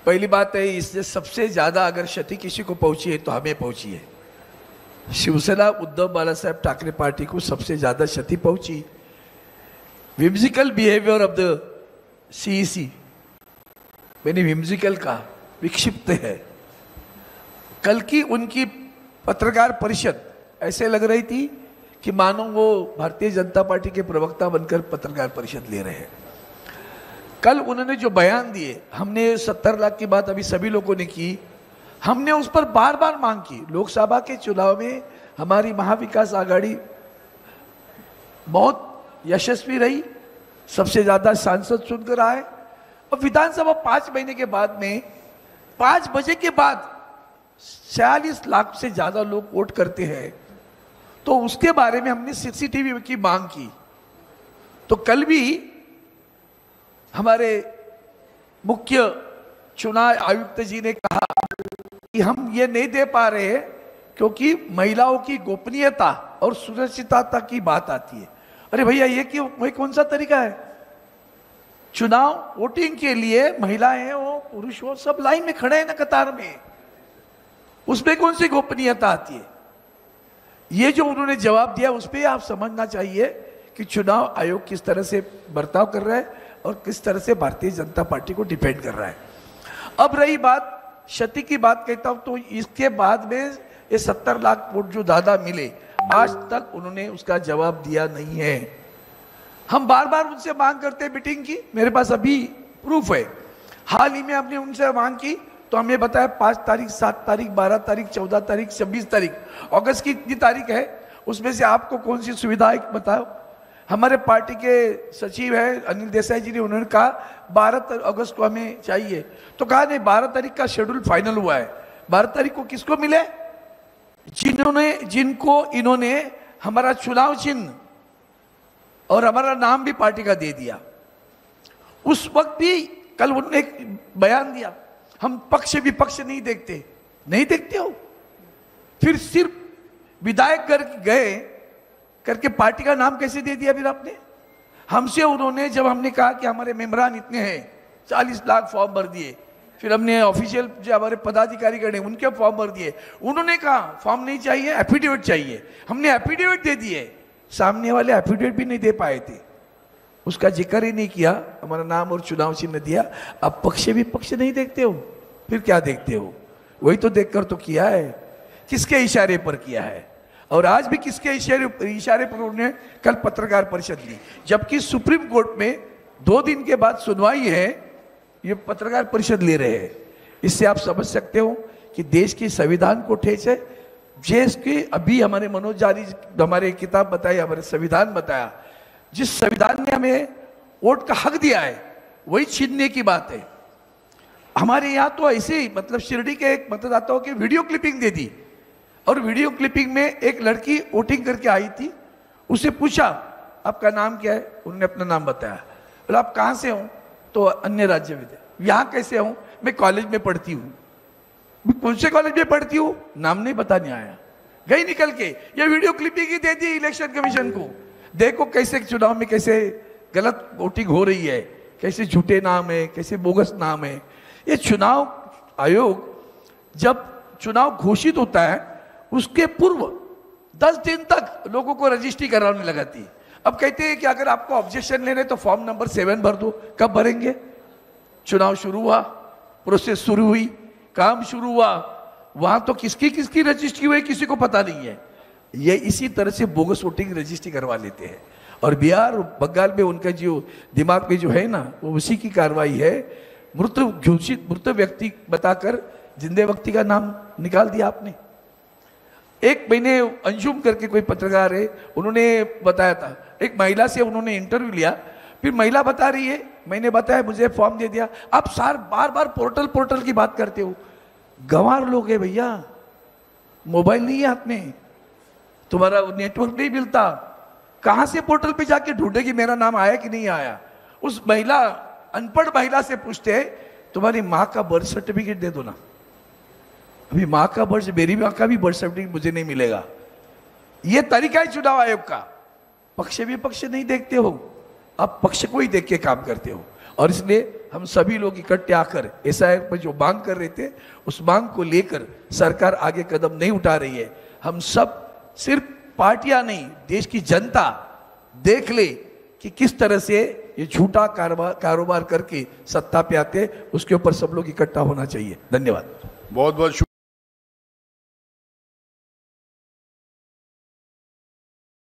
पहली बात है, इससे सबसे ज्यादा अगर क्षति किसी को पहुंची है तो हमें पहुंची है। शिवसेना उद्धव बालासाहेब ठाकरे पार्टी को सबसे ज्यादा क्षति पहुंची। Whimsical behaviour of the CEC, मैंने विम्सिकल कहा, विक्षिप्त है। कल की उनकी पत्रकार परिषद ऐसे लग रही थी कि मानो वो भारतीय जनता पार्टी के प्रवक्ता बनकर पत्रकार परिषद ले रहे हैं। कल उन्होंने जो बयान दिए, हमने 70 लाख की बात अभी सभी लोगों ने की, हमने उस पर बार बार मांग की। लोकसभा के चुनाव में हमारी महाविकास आघाड़ी बहुत यशस्वी रही, सबसे ज्यादा सांसद चुनकर आए। और विधानसभा 5 महीने के बाद में 5 बजे के बाद 46 लाख से ज्यादा लोग वोट करते हैं, तो उसके बारे में हमने सीसीटीवी की मांग की। तो कल भी हमारे मुख्य चुनाव आयुक्त जी ने कहा कि हम ये नहीं दे पा रहे हैं क्योंकि महिलाओं की गोपनीयता और सुरक्षितता की बात आती है। अरे भैया, ये क्यों, वही कौन सा तरीका है? चुनाव वोटिंग के लिए महिलाएं हो पुरुष हो सब लाइन में खड़े हैं ना, कतार में, उसमें कौन सी गोपनीयता आती है? ये जो उन्होंने जवाब दिया उस पर आप समझना चाहिए कि चुनाव आयोग किस तरह से बर्ताव कर रहा है और किस तरह से भारतीय जनता पार्टी को डिफेंड कर रहा है। अब रही बात क्षति की बात कहता हूं, तो इसके बाद में ये 70 लाख वोट जो दादा मिले, आज तक उन्होंने उसका जवाब दिया नहीं है। हम बार बार उनसे मांग करते हैं मीटिंग की, मेरे पास अभी प्रूफ है। हाल ही में हमने उनसे मांग की तो हमें बताया 5 तारीख, 7 तारीख, 12 तारीख, 14 तारीख, 26 तारीख, अगस्त की कितनी तारीख है, उसमें से आपको कौन सी सुविधा है बताओ। हमारे पार्टी के सचिव है अनिल देसाई जी ने, उन्होंने कहा 12 अगस्त को हमें चाहिए, तो कहा नहीं 12 तारीख का शेड्यूल फाइनल हुआ है। 12 तारीख को किसको मिले? जिनको इन्होंने हमारा चुनाव चिन्ह और हमारा नाम भी पार्टी का दे दिया। उस वक्त भी कल उन्होंने एक बयान दिया, हम पक्ष विपक्ष नहीं देखते। नहीं देखते हो, फिर सिर्फ विधायक गए करके पार्टी का नाम कैसे दे दिया? फिर आपने हमसे, उन्होंने जब हमने कहा कि हमारे मेंबरान इतने हैं, 40 लाख फॉर्म भर दिए, फिर हमने ऑफिशियल जो हमारे पदाधिकारी गए उनके फॉर्म भर दिए, उन्होंने कहा फॉर्म नहीं चाहिए, एफिडेविट चाहिए, हमने एफिडेविट दे दिए, सामने वाले एफिडेविट भी नहीं दे पाए थे, उसका जिक्र ही नहीं किया, हमारा नाम और चुनाव चिन्ह दिया। अब पक्ष विपक्ष नहीं देखते हो, फिर क्या देखते हो? वही तो देखकर तो किया है, किसके इशारे पर किया है, और आज भी किसके इशारे पर उन्होंने कल पत्रकार परिषद ली, जबकि सुप्रीम कोर्ट में 2 दिन के बाद सुनवाई है, ये पत्रकार परिषद ले रहे हैं। इससे आप समझ सकते हो कि देश के संविधान को ठेस है। देश के अभी हमारे मनोज जारी हमारे किताब बताई, हमारे संविधान बताया, जिस संविधान ने हमें वोट का हक दिया है वही छीनने की बात है। हमारे यहाँ तो ऐसे ही, मतलब शिरडी के एक मतदाताओं की वीडियो क्लिपिंग दे दी, और वीडियो क्लिपिंग में एक लड़की वोटिंग करके आई थी, उसे पूछा आपका नाम क्या है, उन्होंने अपना नाम बताया, बोला आप कहाँ से हो, तो अन्य राज्य में थे। यहाँ कैसे हूँ, मैं कॉलेज में पढ़ती हूँ। कौन से कॉलेज में पढ़ती हूँ, नाम नहीं बताने आया, गई निकल के। ये वीडियो क्लिपिंग ही दे दी इलेक्शन कमीशन को। देखो कैसे चुनाव में कैसे गलत वोटिंग हो रही है, कैसे झूठे नाम है, कैसे बोगस नाम है। ये चुनाव आयोग जब चुनाव घोषित होता है उसके पूर्व 10 दिन तक लोगों को रजिस्ट्री कराने लगाती है। अब कहते हैं कि अगर आपको ऑब्जेक्शन लेने तो फॉर्म नंबर 7 भर दो। कब भरेंगे? चुनाव शुरू हुआ, प्रोसेस शुरू हुई, काम शुरू हुआ, वहां तो किसकी रजिस्ट्री हुई किसी को पता नहीं है। ये इसी तरह से बोगस वोटिंग रजिस्ट्री करवा लेते हैं, और बिहार और बंगाल में उनका जो दिमाग में जो है ना, वो उसी की कार्रवाई है। मृत घोषित मृत व्यक्ति बताकर जिंदे व्यक्ति का नाम निकाल दिया आपने। एक महीने अंजुम करके कोई पत्रकार है, उन्होंने बताया था, एक महिला से उन्होंने इंटरव्यू लिया, फिर महिला बता रही है मैंने बताया मुझे फॉर्म दे दिया। आप बार बार पोर्टल की बात करते हो, गंवार लोग है भैया, मोबाइल नहीं है हाथ में, तुम्हारा नेटवर्क नहीं मिलता, कहां से पोर्टल पे जाके ढूंढे कि मेरा नाम आया कि नहीं आया। उस महिला, अनपढ़ महिला से पूछते हैं तुम्हारी माँ का बर्थ सर्टिफिकेट दे दो ना। अभी माँ का बर्थ, मेरी माँ का भी बर्थ सर्टिफिकेट मुझे नहीं मिलेगा। यह तरीका है चुनाव आयोग का। पक्ष विपक्ष नहीं देखते हो, आप पक्ष को ही देख के काम करते हो, और इसलिए हम सभी लोग इकट्ठे आकर एसआईआर पर जो मांग कर रहे थे, उस मांग को लेकर सरकार आगे कदम नहीं उठा रही है। हम सब, सिर्फ पार्टियां नहीं, देश की जनता देख ले कि किस तरह से ये झूठा कारोबार करके सत्ता पे आते, उसके ऊपर सब लोग इकट्ठा होना चाहिए। धन्यवाद। बहुत बहुत